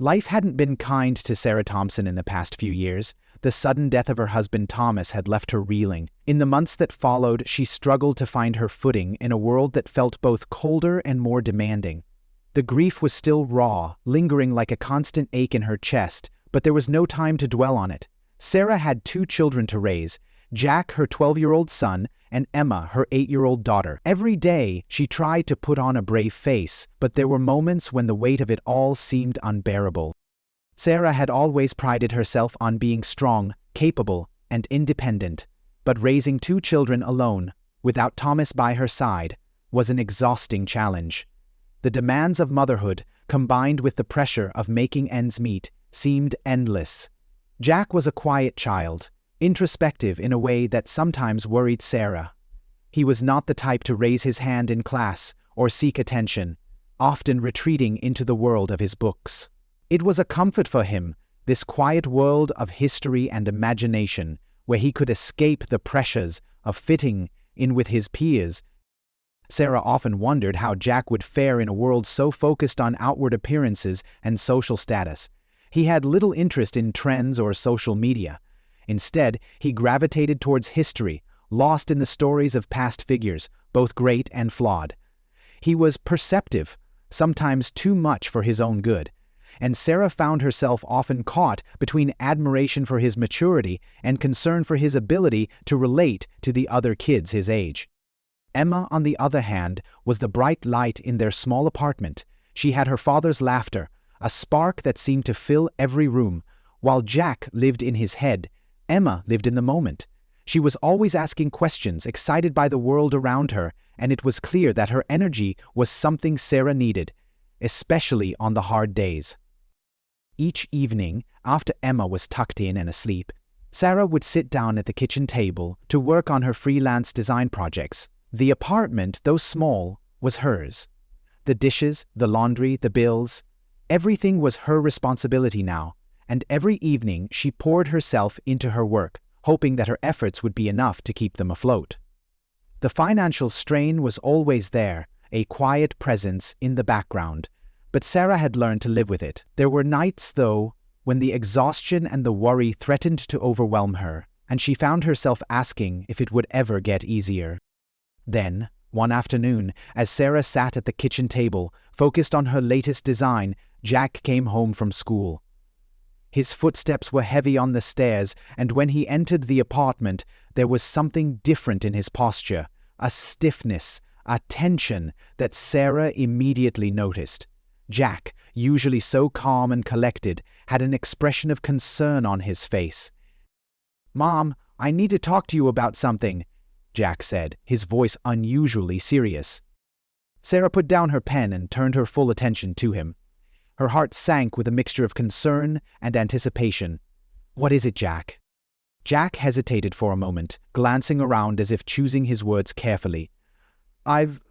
Life hadn't been kind to Sarah Thompson in the past few years. The sudden death of her husband Thomas had left her reeling. In the months that followed, she struggled to find her footing in a world that felt both colder and more demanding. The grief was still raw, lingering like a constant ache in her chest, but there was no time to dwell on it. Sarah had 2 children to raise, Jack, her 12-year-old son, and Emma, her 8-year-old daughter. Every day, she tried to put on a brave face, but there were moments when the weight of it all seemed unbearable. Sarah had always prided herself on being strong, capable, and independent, but raising 2 children alone, without Thomas by her side, was an exhausting challenge. The demands of motherhood, combined with the pressure of making ends meet, seemed endless. Jack was a quiet child, introspective in a way that sometimes worried Sarah. He was not the type to raise his hand in class or seek attention, often retreating into the world of his books. It was a comfort for him, this quiet world of history and imagination, where he could escape the pressures of fitting in with his peers. Sarah often wondered how Jack would fare in a world so focused on outward appearances and social status. He had little interest in trends or social media. Instead, he gravitated towards history, lost in the stories of past figures, both great and flawed. He was perceptive, sometimes too much for his own good, and Sarah found herself often caught between admiration for his maturity and concern for his ability to relate to the other kids his age. Emma, on the other hand, was the bright light in their small apartment. She had her father's laughter, a spark that seemed to fill every room. While Jack lived in his head, Emma lived in the moment. She was always asking questions, excited by the world around her, and it was clear that her energy was something Sarah needed, especially on the hard days. Each evening, after Emma was tucked in and asleep, Sarah would sit down at the kitchen table to work on her freelance design projects. The apartment, though small, was hers. The dishes, the laundry, the bills, everything was her responsibility now, and every evening she poured herself into her work, hoping that her efforts would be enough to keep them afloat. The financial strain was always there, a quiet presence in the background, but Sarah had learned to live with it. There were nights, though, when the exhaustion and the worry threatened to overwhelm her, and she found herself asking if it would ever get easier. Then, one afternoon, as Sarah sat at the kitchen table, focused on her latest design, Jack came home from school. His footsteps were heavy on the stairs, and when he entered the apartment, there was something different in his posture, a stiffness, a tension that Sarah immediately noticed. Jack, usually so calm and collected, had an expression of concern on his face. "Mom, I need to talk to you about something," Jack said, his voice unusually serious. Sarah put down her pen and turned her full attention to him. Her heart sank with a mixture of concern and anticipation. "What is it, Jack?" Jack hesitated for a moment, glancing around as if choosing his words carefully. "I've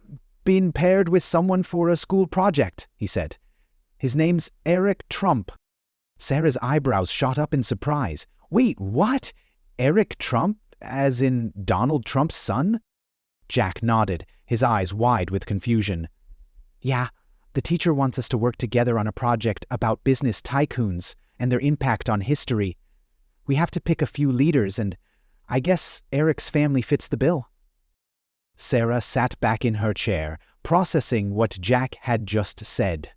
been paired with someone for a school project," he said. "His name's Eric Trump." Sarah's eyebrows shot up in surprise. "Wait, what? Eric Trump? As in Donald Trump's son?" Jack nodded, his eyes wide with confusion. "Yeah, the teacher wants us to work together on a project about business tycoons and their impact on history. We have to pick a few leaders, and I guess Eric's family fits the bill." Sarah sat back in her chair, processing what Jack had just said.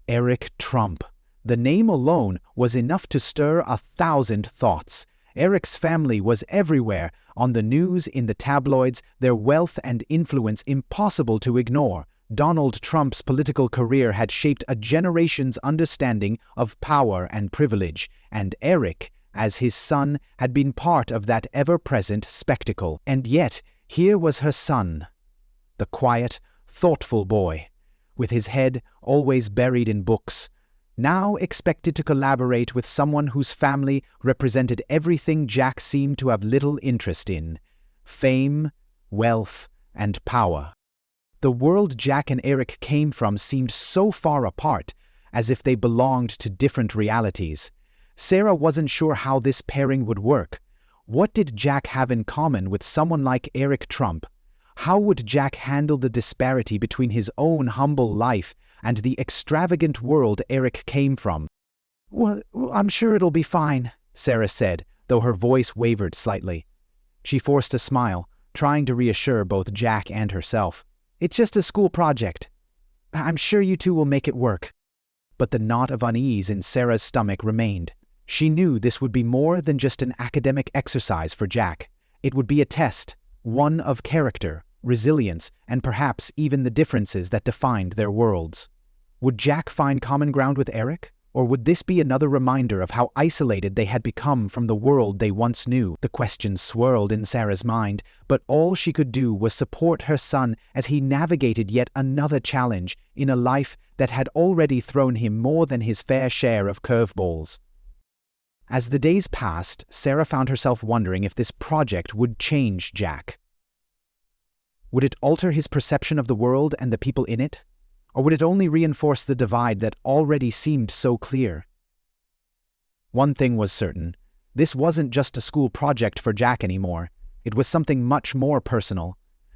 Eric Trump. The name alone was enough to stir 1,000 thoughts. Eric's family was everywhere, on the news, in the tabloids, their wealth and influence impossible to ignore. Donald Trump's political career had shaped a generation's understanding of power and privilege, and Eric, as his son, had been part of that ever-present spectacle. And yet, here was her son, the quiet, thoughtful boy, with his head always buried in books, now expected to collaborate with someone whose family represented everything Jack seemed to have little interest in: fame, wealth, and power. The world Jack and Eric came from seemed so far apart, as if they belonged to different realities. Sarah wasn't sure how this pairing would work. What did Jack have in common with someone like Eric Trump? How would Jack handle the disparity between his own humble life and the extravagant world Eric came from. "Well, I'm sure it'll be fine," Sarah said, though her voice wavered slightly. She forced a smile, trying to reassure both Jack and herself. "It's just a school project. I'm sure you two will make it work." But the knot of unease in Sarah's stomach remained. She knew this would be more than just an academic exercise for Jack. It would be a test, one of character, resilience, and perhaps even the differences that defined their worlds. Would Jack find common ground with Eric? Or would this be another reminder of how isolated they had become from the world they once knew? The questions swirled in Sarah's mind, but all she could do was support her son as he navigated yet another challenge in a life that had already thrown him more than his fair share of curveballs. As the days passed, Sarah found herself wondering if this project would change Jack. Would it alter his perception of the world and the people in it? Or would it only reinforce the divide that already seemed so clear? One thing was certain. This wasn't just a school project for Jack anymore. It was something much more personal.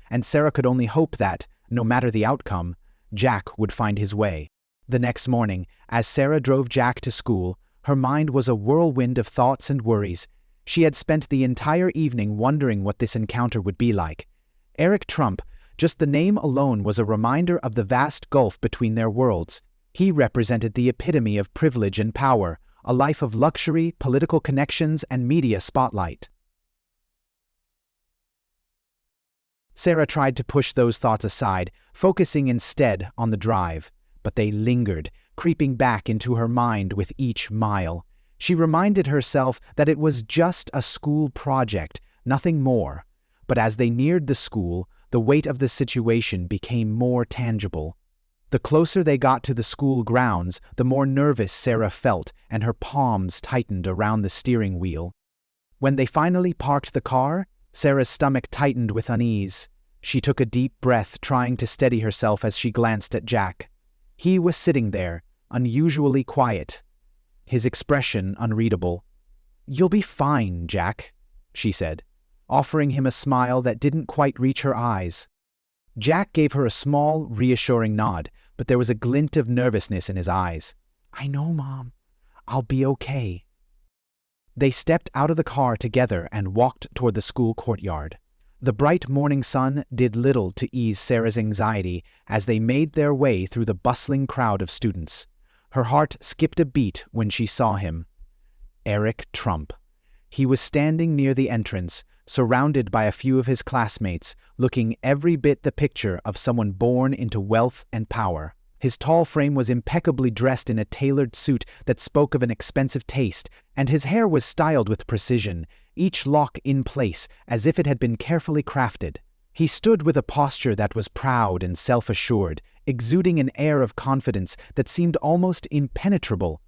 And Sarah could only hope that, no matter the outcome, Jack would find his way. The next morning, as Sarah drove Jack to school, her mind was a whirlwind of thoughts and worries. She had spent the entire evening wondering what this encounter would be like. Eric Trump, just the name alone was a reminder of the vast gulf between their worlds. He represented the epitome of privilege and power, a life of luxury, political connections, and media spotlight. Sarah tried to push those thoughts aside, focusing instead on the drive, but they lingered, creeping back into her mind with each mile. She reminded herself that it was just a school project, nothing more. But as they neared the school, the weight of the situation became more tangible. The closer they got to the school grounds, the more nervous Sarah felt, and her palms tightened around the steering wheel. When they finally parked the car, Sarah's stomach tightened with unease. She took a deep breath, trying to steady herself as she glanced at Jack. He was sitting there, unusually quiet, his expression unreadable. "You'll be fine, Jack," she said, offering him a smile that didn't quite reach her eyes. Jack gave her a small, reassuring nod, but there was a glint of nervousness in his eyes. "I know, Mom. I'll be okay." They stepped out of the car together and walked toward the school courtyard. The bright morning sun did little to ease Sarah's anxiety as they made their way through the bustling crowd of students. Her heart skipped a beat when she saw him. Eric Trump. He was standing near the entrance, surrounded by a few of his classmates, looking every bit the picture of someone born into wealth and power. His tall frame was impeccably dressed in a tailored suit that spoke of an expensive taste, and his hair was styled with precision, each lock in place as if it had been carefully crafted. He stood with a posture that was proud and self-assured, exuding an air of confidence that seemed almost impenetrable.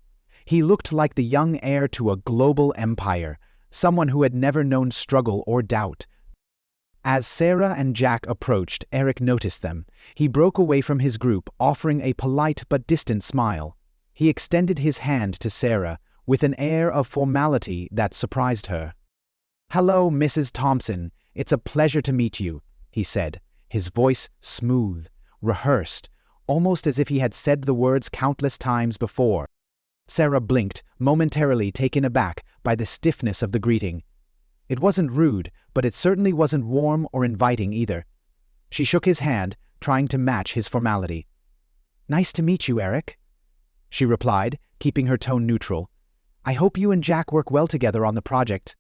He looked like the young heir to a global empire, someone who had never known struggle or doubt. As Sarah and Jack approached, Eric noticed them. He broke away from his group, offering a polite but distant smile. He extended his hand to Sarah, with an air of formality that surprised her. "Hello, Mrs. Thompson. It's a pleasure to meet you," he said, his voice smooth, rehearsed, almost as if he had said the words countless times before. Sarah blinked, momentarily taken aback by the stiffness of the greeting. It wasn't rude, but it certainly wasn't warm or inviting either. She shook his hand, trying to match his formality. "Nice to meet you, Eric," she replied, keeping her tone neutral. "I hope you and Jack work well together on the project."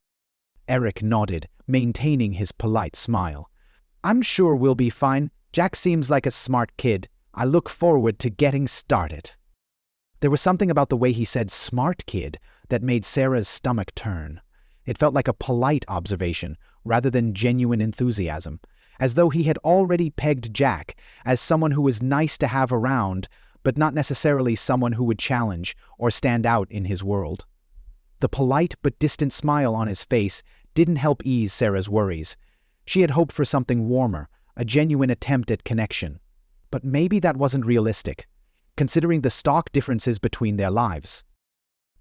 Eric nodded, maintaining his polite smile. "I'm sure we'll be fine. Jack seems like a smart kid. I look forward to getting started." There was something about the way he said "smart kid" that made Sarah's stomach turn. It felt like a polite observation, rather than genuine enthusiasm, as though he had already pegged Jack as someone who was nice to have around, but not necessarily someone who would challenge or stand out in his world. The polite but distant smile on his face didn't help ease Sarah's worries. She had hoped for something warmer, a genuine attempt at connection. But maybe that wasn't realistic, considering the stark differences between their lives.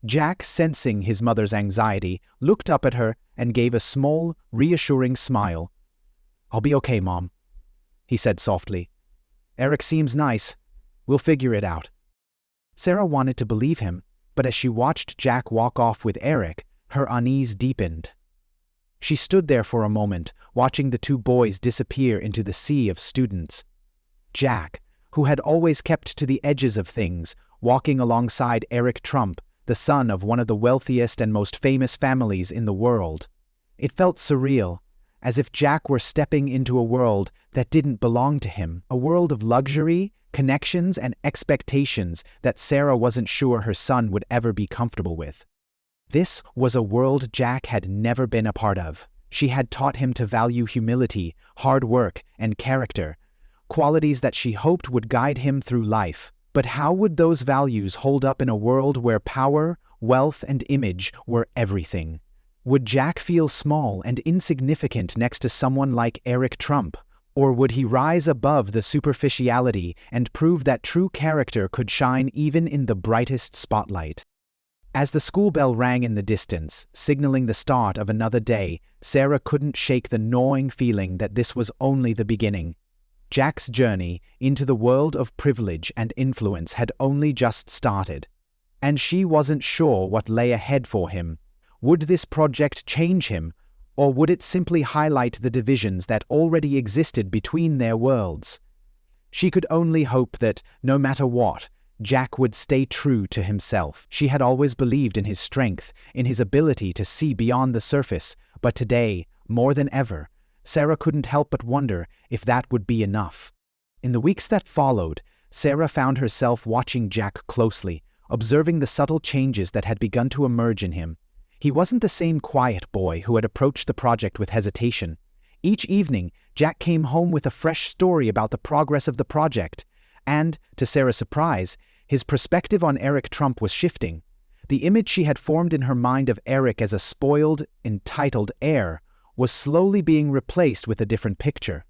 Jack, sensing his mother's anxiety, looked up at her and gave a small, reassuring smile. "I'll be okay, Mom," he said softly. "Eric seems nice, We'll figure it out." Sarah wanted to believe him, but as she watched Jack walk off with Eric, her unease deepened. She stood there for a moment, watching the two boys disappear into the sea of students. Jack, who had always kept to the edges of things, walking alongside Eric Trump, the son of one of the wealthiest and most famous families in the world. It felt surreal, as if Jack were stepping into a world that didn't belong to him, a world of luxury, connections, and expectations that Sarah wasn't sure her son would ever be comfortable with. This was a world Jack had never been a part of. She had taught him to value humility, hard work, and character, qualities that she hoped would guide him through life. But how would those values hold up in a world where power, wealth, and image were everything? Would Jack feel small and insignificant next to someone like Eric Trump? Or would he rise above the superficiality and prove that true character could shine even in the brightest spotlight? As the school bell rang in the distance, signaling the start of another day, Sarah couldn't shake the gnawing feeling that this was only the beginning. Jack's journey into the world of privilege and influence had only just started, and she wasn't sure what lay ahead for him. Would this project change him, or would it simply highlight the divisions that already existed between their worlds? She could only hope that, no matter what, Jack would stay true to himself. She had always believed in his strength, in his ability to see beyond the surface, but today, more than ever, Sarah couldn't help but wonder if that would be enough. In the weeks that followed, Sarah found herself watching Jack closely, observing the subtle changes that had begun to emerge in him. He wasn't the same quiet boy who had approached the project with hesitation. Each evening, Jack came home with a fresh story about the progress of the project, and, to Sarah's surprise, his perspective on Eric Trump was shifting. The image she had formed in her mind of Eric as a spoiled, entitled heir was slowly being replaced with a different picture.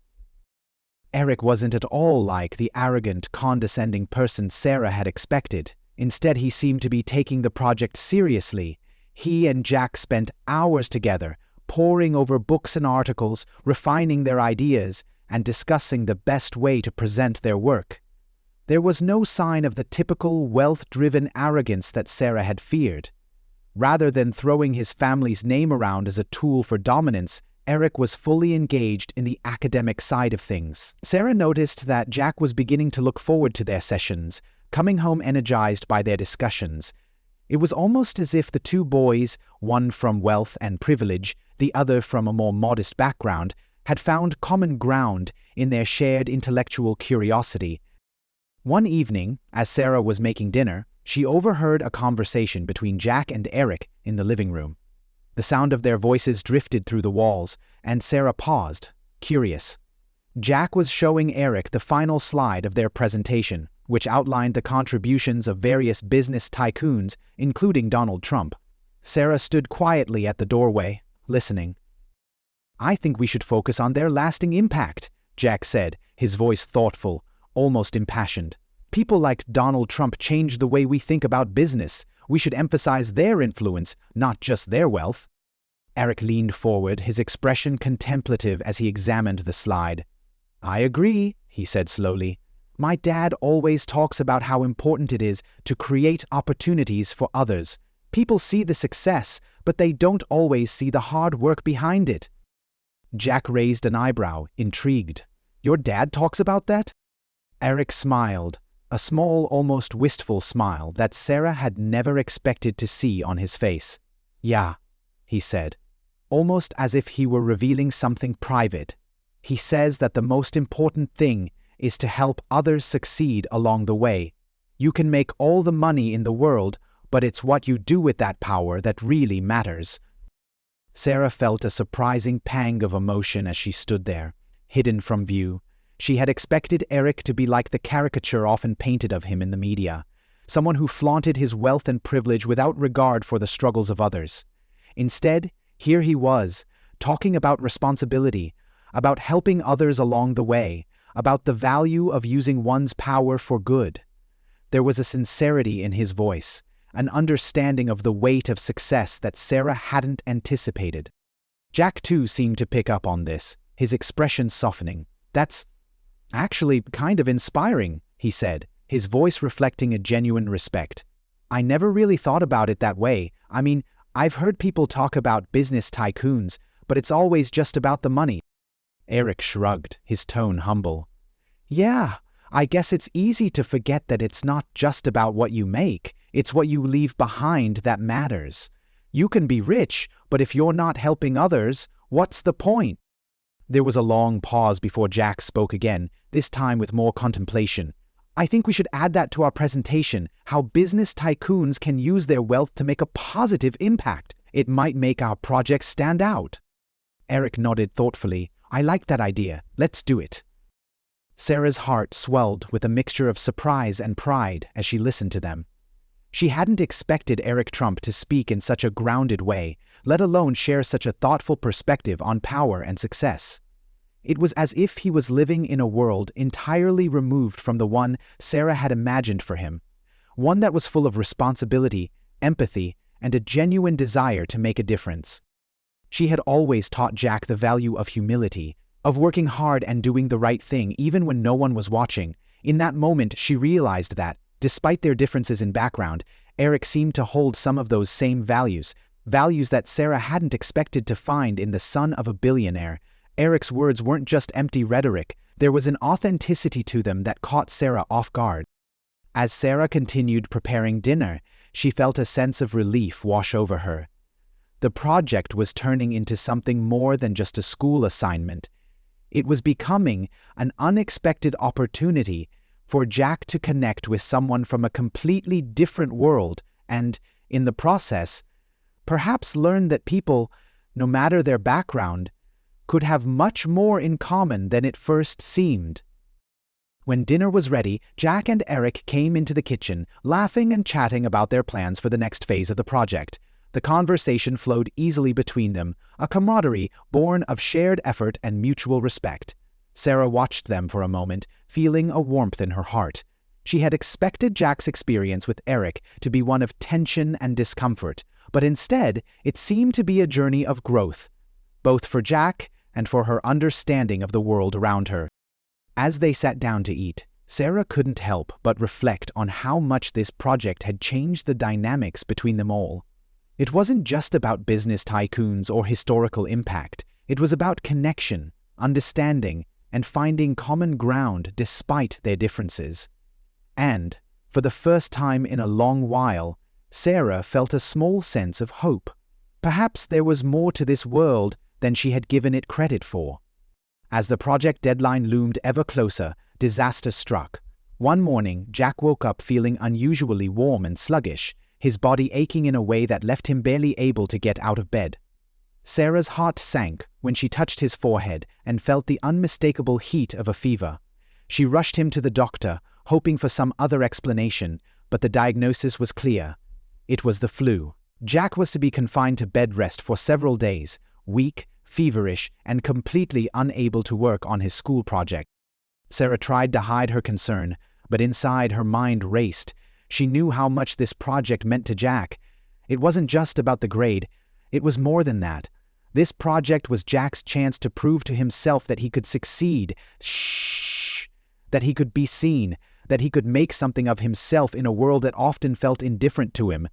Eric wasn't at all like the arrogant, condescending person Sarah had expected. Instead, he seemed to be taking the project seriously. He and Jack spent hours together, poring over books and articles, refining their ideas, and discussing the best way to present their work. There was no sign of the typical wealth-driven arrogance that Sarah had feared. Rather than throwing his family's name around as a tool for dominance, Eric was fully engaged in the academic side of things. Sarah noticed that Jack was beginning to look forward to their sessions, coming home energized by their discussions. It was almost as if the two boys, one from wealth and privilege, the other from a more modest background, had found common ground in their shared intellectual curiosity. One evening, as Sarah was making dinner, she overheard a conversation between Jack and Eric in the living room. The sound of their voices drifted through the walls, and Sarah paused, curious. Jack was showing Eric the final slide of their presentation, which outlined the contributions of various business tycoons, including Donald Trump. Sarah stood quietly at the doorway, listening. "I think we should focus on their lasting impact," Jack said, his voice thoughtful, almost impassioned. "People like Donald Trump changed the way we think about business. We should emphasize their influence, not just their wealth." Eric leaned forward, his expression contemplative as he examined the slide. "I agree," he said slowly. "My dad always talks about how important it is to create opportunities for others. People see the success, but they don't always see the hard work behind it." Jack raised an eyebrow, intrigued. "Your dad talks about that?" Eric smiled, a small, almost wistful smile that Sarah had never expected to see on his face. "Yeah," he said, almost as if he were revealing something private. "He says that the most important thing is to help others succeed along the way. You can make all the money in the world, but it's what you do with that power that really matters." Sarah felt a surprising pang of emotion as she stood there, hidden from view. She had expected Eric to be like the caricature often painted of him in the media, someone who flaunted his wealth and privilege without regard for the struggles of others. Instead, here he was, talking about responsibility, about helping others along the way, about the value of using one's power for good. There was a sincerity in his voice, an understanding of the weight of success that Sarah hadn't anticipated. Jack too seemed to pick up on this, his expression softening. "That's actually kind of inspiring," he said, his voice reflecting a genuine respect. "I never really thought about it that way. I mean, I've heard people talk about business tycoons, but it's always just about the money." Eric shrugged, his tone humble. "Yeah, I guess it's easy to forget that it's not just about what you make, it's what you leave behind that matters. You can be rich, but if you're not helping others, what's the point?" There was a long pause before Jack spoke again, this time with more contemplation. "I think we should add that to our presentation, how business tycoons can use their wealth to make a positive impact. It might make our project stand out." Eric nodded thoughtfully. "I like that idea. Let's do it." Sarah's heart swelled with a mixture of surprise and pride as she listened to them. She hadn't expected Eric Trump to speak in such a grounded way, let alone share such a thoughtful perspective on power and success. It was as if he was living in a world entirely removed from the one Sarah had imagined for him, one that was full of responsibility, empathy, and a genuine desire to make a difference. She had always taught Jack the value of humility, of working hard and doing the right thing even when no one was watching. In that moment, she realized that, despite their differences in background, Eric seemed to hold some of those same values that Sarah hadn't expected to find in the son of a billionaire. Eric's words weren't just empty rhetoric, there was an authenticity to them that caught Sarah off guard. As Sarah continued preparing dinner, she felt a sense of relief wash over her. The project was turning into something more than just a school assignment. It was becoming an unexpected opportunity for Jack to connect with someone from a completely different world and, in the process, perhaps learn that people, no matter their background, could have much more in common than it first seemed. When dinner was ready, Jack and Eric came into the kitchen, laughing and chatting about their plans for the next phase of the project. The conversation flowed easily between them, a camaraderie born of shared effort and mutual respect. Sarah watched them for a moment, feeling a warmth in her heart. She had expected Jack's experience with Eric to be one of tension and discomfort, but instead it seemed to be a journey of growth, both for Jack and for her understanding of the world around her. As they sat down to eat, Sarah couldn't help but reflect on how much this project had changed the dynamics between them all. It wasn't just about business tycoons or historical impact. It was about connection, understanding, and finding common ground despite their differences. And, for the first time in a long while, Sarah felt a small sense of hope. Perhaps there was more to this world than she had given it credit for. As the project deadline loomed ever closer, disaster struck. One morning, Jack woke up feeling unusually warm and sluggish, his body aching in a way that left him barely able to get out of bed. Sarah's heart sank when she touched his forehead and felt the unmistakable heat of a fever. She rushed him to the doctor, hoping for some other explanation, but the diagnosis was clear. It was the flu. Jack was to be confined to bed rest for several days, weak, feverish, and completely unable to work on his school project. Sarah tried to hide her concern, but inside her mind raced. She knew how much this project meant to Jack. It wasn't just about the grade, it was more than that. This project was Jack's chance to prove to himself that he could succeed, that he could be seen, that he could make something of himself in a world that often felt indifferent to him.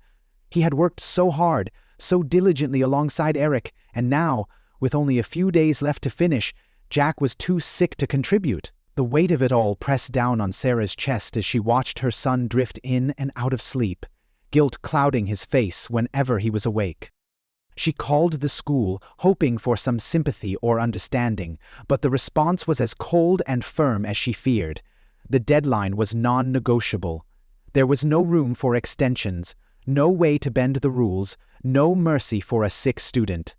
He had worked so hard, so diligently alongside Eric, and now, with only a few days left to finish, Jack was too sick to contribute. The weight of it all pressed down on Sarah's chest as she watched her son drift in and out of sleep, guilt clouding his face whenever he was awake. She called the school, hoping for some sympathy or understanding, but the response was as cold and firm as she feared. The deadline was non-negotiable. There was no room for extensions, no way to bend the rules, no mercy for a sick student.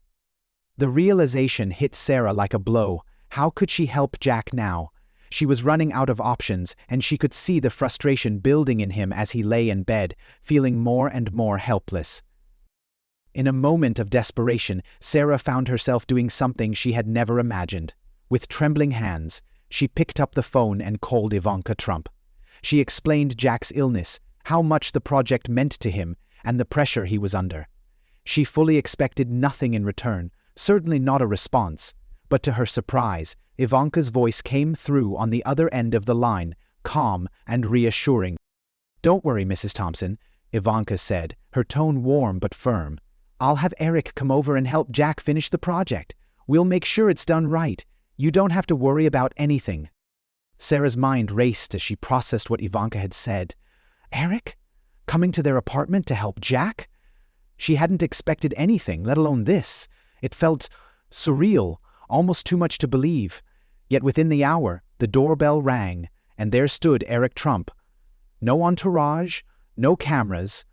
The realization hit Sarah like a blow. How could she help Jack now? She was running out of options, and she could see the frustration building in him as he lay in bed, feeling more and more helpless. In a moment of desperation, Sarah found herself doing something she had never imagined. With trembling hands, she picked up the phone and called Ivanka Trump. She explained Jack's illness, how much the project meant to him, and the pressure he was under. She fully expected nothing in return, certainly not a response, but to her surprise, Ivanka's voice came through on the other end of the line, calm and reassuring. "Don't worry, Mrs. Thompson," Ivanka said, her tone warm but firm. "I'll have Eric come over and help Jack finish the project. We'll make sure it's done right. You don't have to worry about anything." Sarah's mind raced as she processed what Ivanka had said. Eric? Coming to their apartment to help Jack? She hadn't expected anything, let alone this. It felt surreal, almost too much to believe. Yet within the hour, the doorbell rang, and there stood Eric Trump. No entourage, no cameras,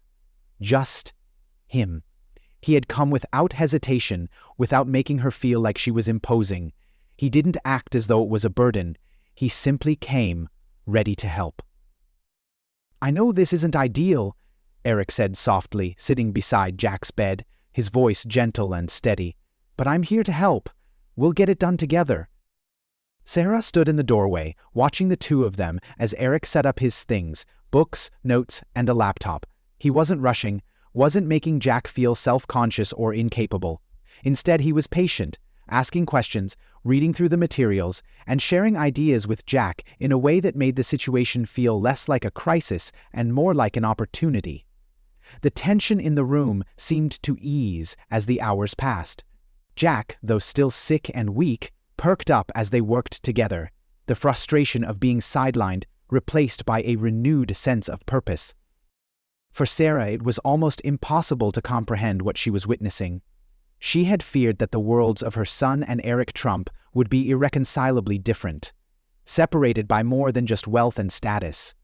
just him. He had come without hesitation, without making her feel like she was imposing. He didn't act as though it was a burden. He simply came, ready to help. "I know this isn't ideal," Eric said softly, sitting beside Jack's bed, his voice gentle and steady. "But I'm here to help. We'll get it done together." Sarah stood in the doorway, watching the two of them as Eric set up his things, books, notes, and a laptop. He wasn't rushing, wasn't making Jack feel self-conscious or incapable. Instead, he was patient, asking questions, reading through the materials, and sharing ideas with Jack in a way that made the situation feel less like a crisis and more like an opportunity. The tension in the room seemed to ease as the hours passed. Jack, though still sick and weak, perked up as they worked together, the frustration of being sidelined replaced by a renewed sense of purpose. For Sarah, it was almost impossible to comprehend what she was witnessing. She had feared that the worlds of her son and Eric Trump would be irreconcilably different, separated by more than just wealth and status.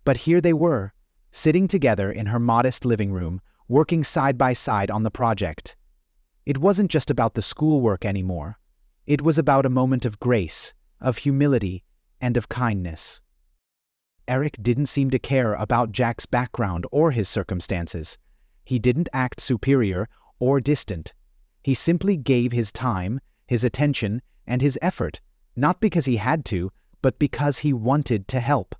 But here they were, sitting together in her modest living room, working side by side on the project. It wasn't just about the schoolwork anymore. It was about a moment of grace, of humility, and of kindness. Eric didn't seem to care about Jack's background or his circumstances. He didn't act superior or distant. He simply gave his time, his attention, and his effort, not because he had to, but because he wanted to help.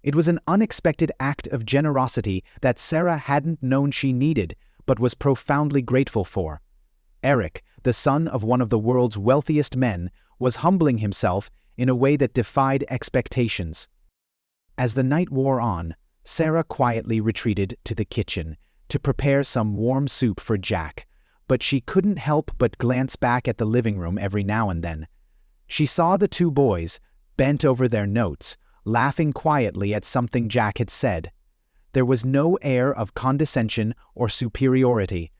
It was an unexpected act of generosity that Sarah hadn't known she needed, but was profoundly grateful for. Eric, the son of one of the world's wealthiest men, was humbling himself in a way that defied expectations. As the night wore on, Sarah quietly retreated to the kitchen to prepare some warm soup for Jack, but she couldn't help but glance back at the living room every now and then. She saw the two boys, bent over their notes, laughing quietly at something Jack had said. There was no air of condescension or superiority.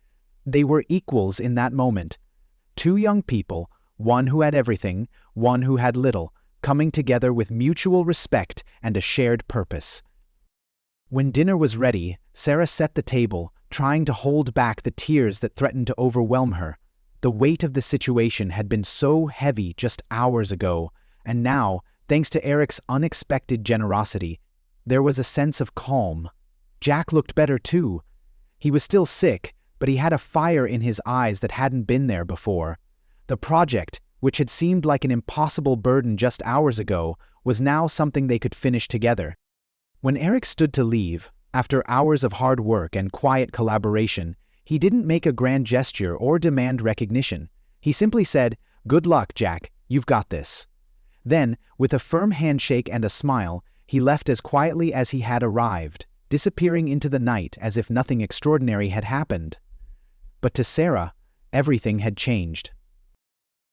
They were equals in that moment. Two young people, one who had everything, one who had little, coming together with mutual respect and a shared purpose. When dinner was ready, Sarah set the table, trying to hold back the tears that threatened to overwhelm her. The weight of the situation had been so heavy just hours ago, and now, thanks to Eric's unexpected generosity, there was a sense of calm. Jack looked better too. He was still sick, but he had a fire in his eyes that hadn't been there before. The project, which had seemed like an impossible burden just hours ago, was now something they could finish together. When Eric stood to leave, after hours of hard work and quiet collaboration, he didn't make a grand gesture or demand recognition. He simply said, "Good luck, Jack, you've got this." Then, with a firm handshake and a smile, he left as quietly as he had arrived, disappearing into the night as if nothing extraordinary had happened. But to Sarah, everything had changed.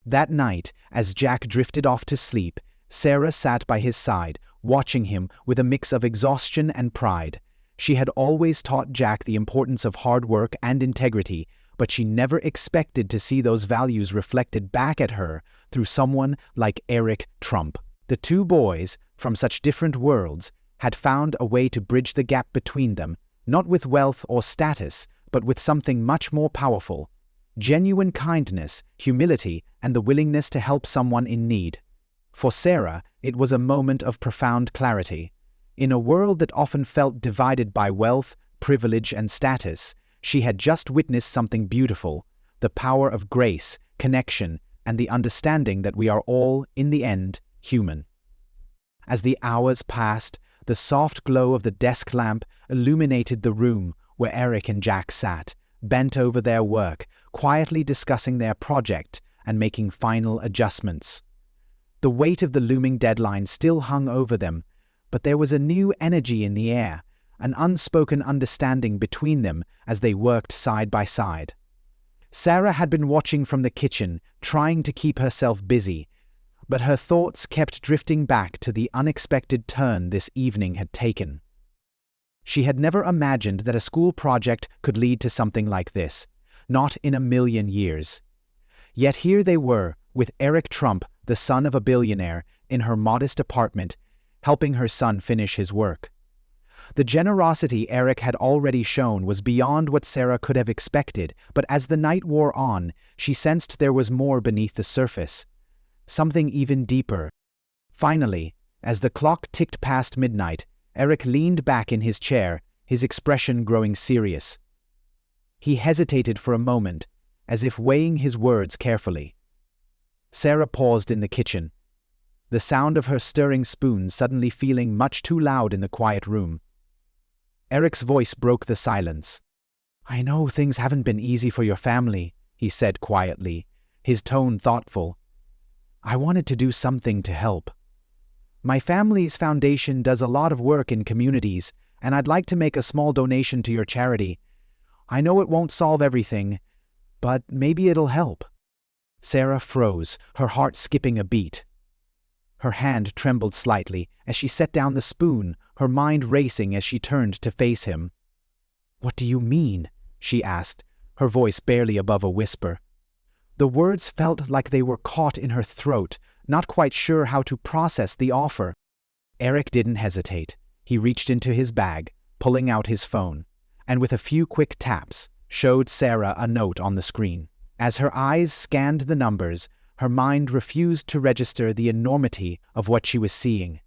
That night, as Jack drifted off to sleep, Sarah sat by his side, watching him with a mix of exhaustion and pride. She had always taught Jack the importance of hard work and integrity, but she never expected to see those values reflected back at her through someone like Eric Trump. The two boys, from such different worlds, had found a way to bridge the gap between them, not with wealth or status, but with something much more powerful: genuine kindness, humility, and the willingness to help someone in need. For Sarah, it was a moment of profound clarity. In a world that often felt divided by wealth, privilege, and status, she had just witnessed something beautiful: the power of grace, connection, and the understanding that we are all, in the end, human. As the hours passed, the soft glow of the desk lamp illuminated the room where Eric and Jack sat, bent over their work, quietly discussing their project and making final adjustments. The weight of the looming deadline still hung over them, but there was a new energy in the air, an unspoken understanding between them as they worked side by side. Sarah had been watching from the kitchen, trying to keep herself busy, but her thoughts kept drifting back to the unexpected turn this evening had taken. She had never imagined that a school project could lead to something like this, not in a million years. Yet here they were, with Eric Trump, the son of a billionaire, in her modest apartment, helping her son finish his work. The generosity Eric had already shown was beyond what Sarah could have expected, but as the night wore on, she sensed there was more beneath the surface. Something even deeper. Finally, as the clock ticked past midnight, Eric leaned back in his chair, his expression growing serious. He hesitated for a moment, as if weighing his words carefully. Sarah paused in the kitchen, the sound of her stirring spoon suddenly feeling much too loud in the quiet room. Eric's voice broke the silence. "I know things haven't been easy for your family," he said quietly, his tone thoughtful. "I wanted to do something to help. My family's foundation does a lot of work in communities, and I'd like to make a small donation to your charity. I know it won't solve everything, but maybe it'll help." Sarah froze, her heart skipping a beat. Her hand trembled slightly as she set down the spoon, her mind racing as she turned to face him. "What do you mean?" she asked, her voice barely above a whisper. The words felt like they were caught in her throat, not quite sure how to process the offer. Eric didn't hesitate. He reached into his bag, pulling out his phone, and with a few quick taps, showed Sarah a note on the screen. As her eyes scanned the numbers, her mind refused to register the enormity of what she was seeing.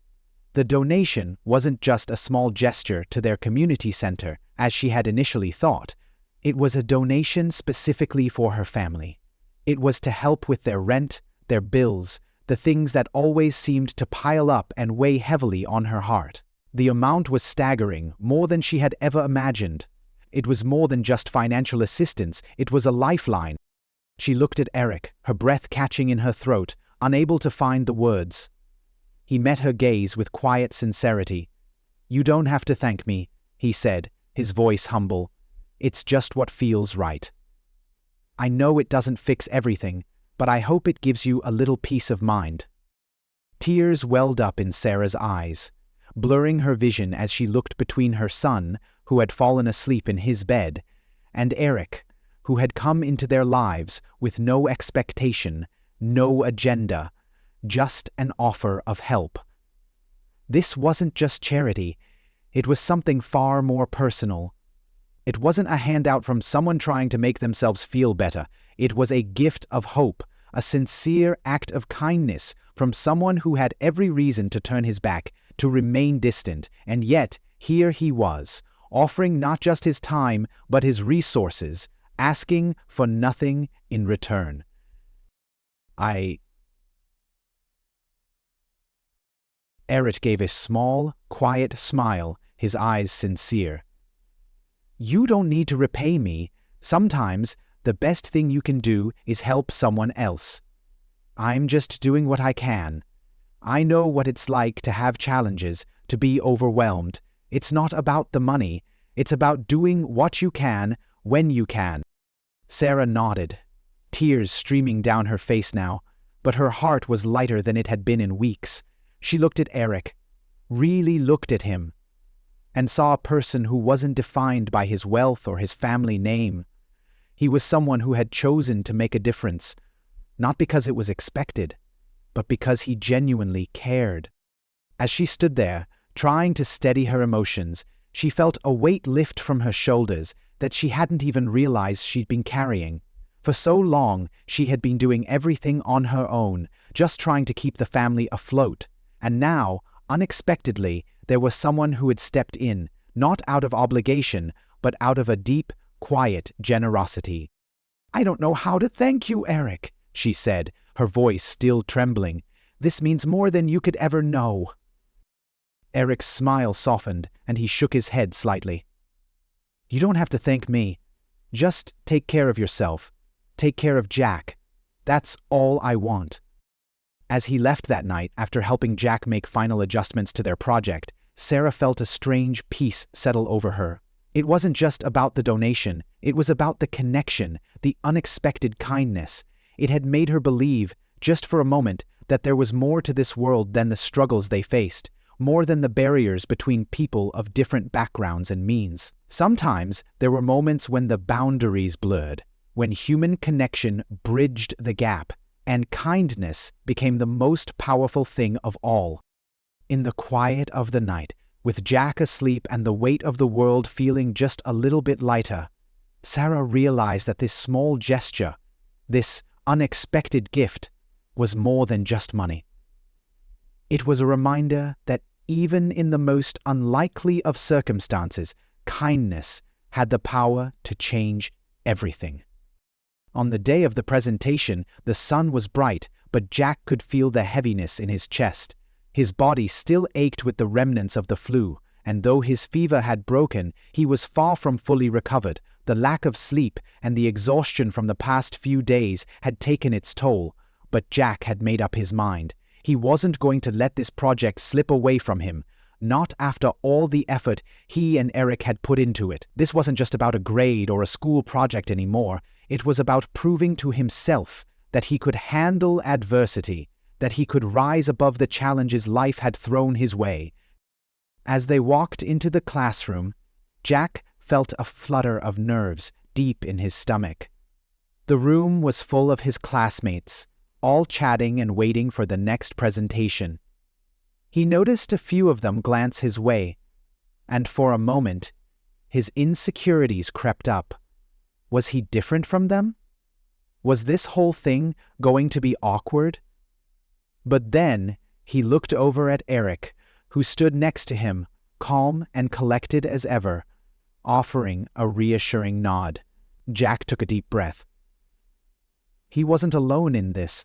The donation wasn't just a small gesture to their community center, as she had initially thought. It was a donation specifically for her family. It was to help with their rent, their bills, the things that always seemed to pile up and weigh heavily on her heart. The amount was staggering, more than she had ever imagined. It was more than just financial assistance, it was a lifeline. She looked at Eric, her breath catching in her throat, unable to find the words. He met her gaze with quiet sincerity. "You don't have to thank me," he said, his voice humble. "It's just what feels right. I know it doesn't fix everything, but I hope it gives you a little peace of mind." Tears welled up in Sarah's eyes, blurring her vision as she looked between her son, who had fallen asleep in his bed, and Eric, who had come into their lives with no expectation, no agenda, just an offer of help. This wasn't just charity, it was something far more personal. It wasn't a handout from someone trying to make themselves feel better, it was a gift of hope, a sincere act of kindness from someone who had every reason to turn his back, to remain distant, and yet here he was, offering not just his time, but his resources, asking for nothing in return. Eric gave a small, quiet smile, his eyes sincere. "You don't need to repay me. Sometimes the best thing you can do is help someone else. I'm just doing what I can. I know what it's like to have challenges, to be overwhelmed. It's not about the money, it's about doing what you can, when you can." Sarah nodded, tears streaming down her face now, but her heart was lighter than it had been in weeks. She looked at Eric, really looked at him, and saw a person who wasn't defined by his wealth or his family name. He was someone who had chosen to make a difference, not because it was expected, but because he genuinely cared. As she stood there, trying to steady her emotions, she felt a weight lift from her shoulders that she hadn't even realized she'd been carrying. For so long, she had been doing everything on her own, just trying to keep the family afloat. And now, unexpectedly, there was someone who had stepped in, not out of obligation, but out of a deep, quiet generosity. "I don't know how to thank you, Eric," she said, her voice still trembling. "This means more than you could ever know." Eric's smile softened, and he shook his head slightly. "You don't have to thank me. Just take care of yourself. Take care of Jack. That's all I want." As he left that night, after helping Jack make final adjustments to their project, Sarah felt a strange peace settle over her. It wasn't just about the donation, it was about the connection, the unexpected kindness. It had made her believe, just for a moment, that there was more to this world than the struggles they faced, more than the barriers between people of different backgrounds and means. Sometimes there were moments when the boundaries blurred, when human connection bridged the gap, and kindness became the most powerful thing of all. In the quiet of the night, with Jack asleep and the weight of the world feeling just a little bit lighter, Sarah realized that this small gesture, this unexpected gift, was more than just money. It was a reminder that even in the most unlikely of circumstances, kindness had the power to change everything. On the day of the presentation, the sun was bright, but Jack could feel the heaviness in his chest. His body still ached with the remnants of the flu, and though his fever had broken, he was far from fully recovered. The lack of sleep and the exhaustion from the past few days had taken its toll, but Jack had made up his mind. He wasn't going to let this project slip away from him, not after all the effort he and Eric had put into it. This wasn't just about a grade or a school project anymore. It was about proving to himself that he could handle adversity, that he could rise above the challenges life had thrown his way. As they walked into the classroom, Jack felt a flutter of nerves deep in his stomach. The room was full of his classmates, all chatting and waiting for the next presentation. He noticed a few of them glance his way, and for a moment, his insecurities crept up. Was he different from them? Was this whole thing going to be awkward? But then he looked over at Eric, who stood next to him, calm and collected as ever, offering a reassuring nod. Jack took a deep breath. He wasn't alone in this.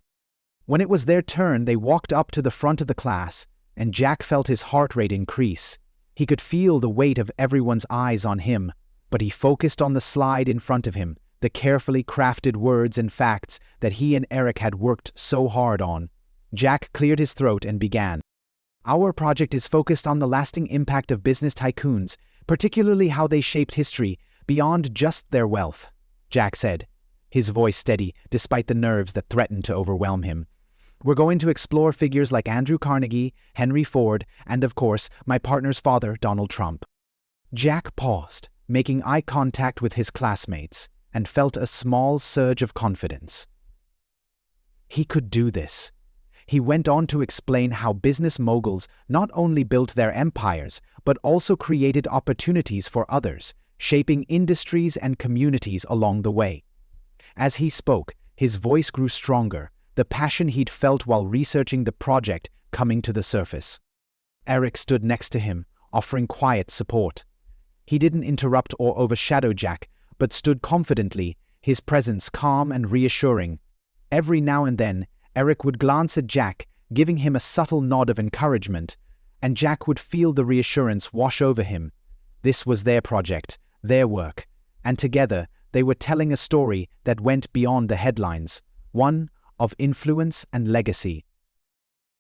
When it was their turn, they walked up to the front of the class, and Jack felt his heart rate increase. He could feel the weight of everyone's eyes on him, but he focused on the slide in front of him, the carefully crafted words and facts that he and Eric had worked so hard on. Jack cleared his throat and began. Our project is focused on the lasting impact of business tycoons, particularly how they shaped history beyond just their wealth, Jack said, his voice steady despite the nerves that threatened to overwhelm him. We're going to explore figures like Andrew Carnegie, Henry Ford, and of course, my partner's father, Donald Trump. Jack paused, making eye contact with his classmates, and felt a small surge of confidence. He could do this. He went on to explain how business moguls not only built their empires, but also created opportunities for others, shaping industries and communities along the way. As he spoke, his voice grew stronger, the passion he'd felt while researching the project coming to the surface. Eric stood next to him, offering quiet support. He didn't interrupt or overshadow Jack, but stood confidently, his presence calm and reassuring. Every now and then, Eric would glance at Jack, giving him a subtle nod of encouragement, and Jack would feel the reassurance wash over him. This was their project, their work, and together they were telling a story that went beyond the headlines, one of influence and legacy.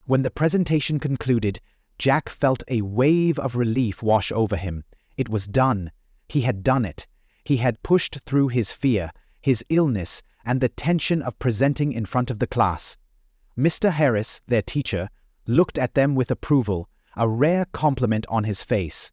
When the presentation concluded, Jack felt a wave of relief wash over him. It was done. He had done it. He had pushed through his fear, his illness, and the tension of presenting in front of the class. Mr. Harris, their teacher, looked at them with approval, a rare compliment on his face.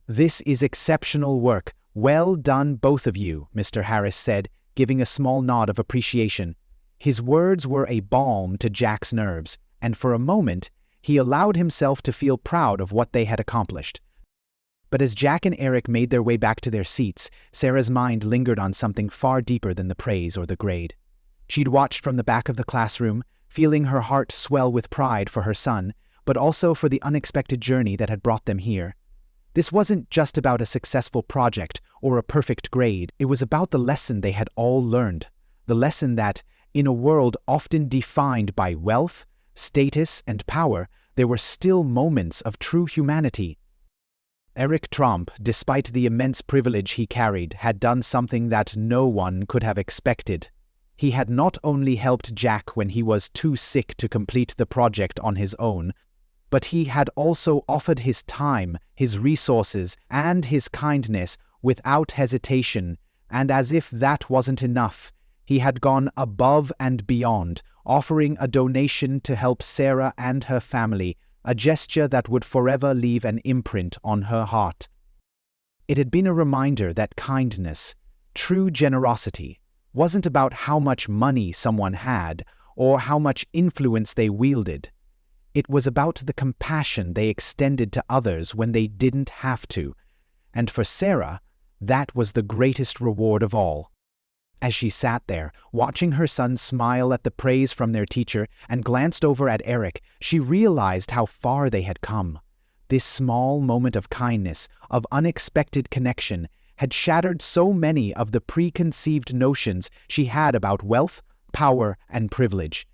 "This is exceptional work. Well done, both of you," Mr. Harris said, giving a small nod of appreciation. His words were a balm to Jack's nerves, and for a moment, he allowed himself to feel proud of what they had accomplished. But as Jack and Eric made their way back to their seats, Sarah's mind lingered on something far deeper than the praise or the grade. She'd watched from the back of the classroom, feeling her heart swell with pride for her son, but also for the unexpected journey that had brought them here. This wasn't just about a successful project or a perfect grade. It was about the lesson they had all learned. The lesson that, in a world often defined by wealth, status, and power, there were still moments of true humanity. Eric Trump, despite the immense privilege he carried, had done something that no one could have expected. He had not only helped Jack when he was too sick to complete the project on his own, but he had also offered his time, his resources, and his kindness without hesitation, and as if that wasn't enough, he had gone above and beyond, offering a donation to help Sarah and her family, a gesture that would forever leave an imprint on her heart. It had been a reminder that kindness, true generosity, wasn't about how much money someone had or how much influence they wielded. It was about the compassion they extended to others when they didn't have to, and for Sarah, that was the greatest reward of all. As she sat there, watching her son smile at the praise from their teacher and glanced over at Eric, she realized how far they had come. This small moment of kindness, of unexpected connection, had shattered so many of the preconceived notions she had about wealth, power, and privilege.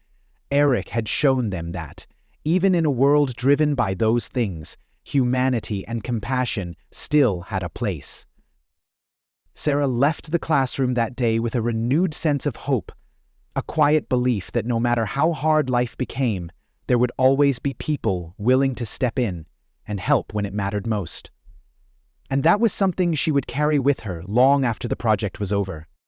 Eric had shown them that, even in a world driven by those things, humanity and compassion still had a place. Sarah left the classroom that day with a renewed sense of hope, a quiet belief that no matter how hard life became, there would always be people willing to step in and help when it mattered most. And that was something she would carry with her long after the project was over.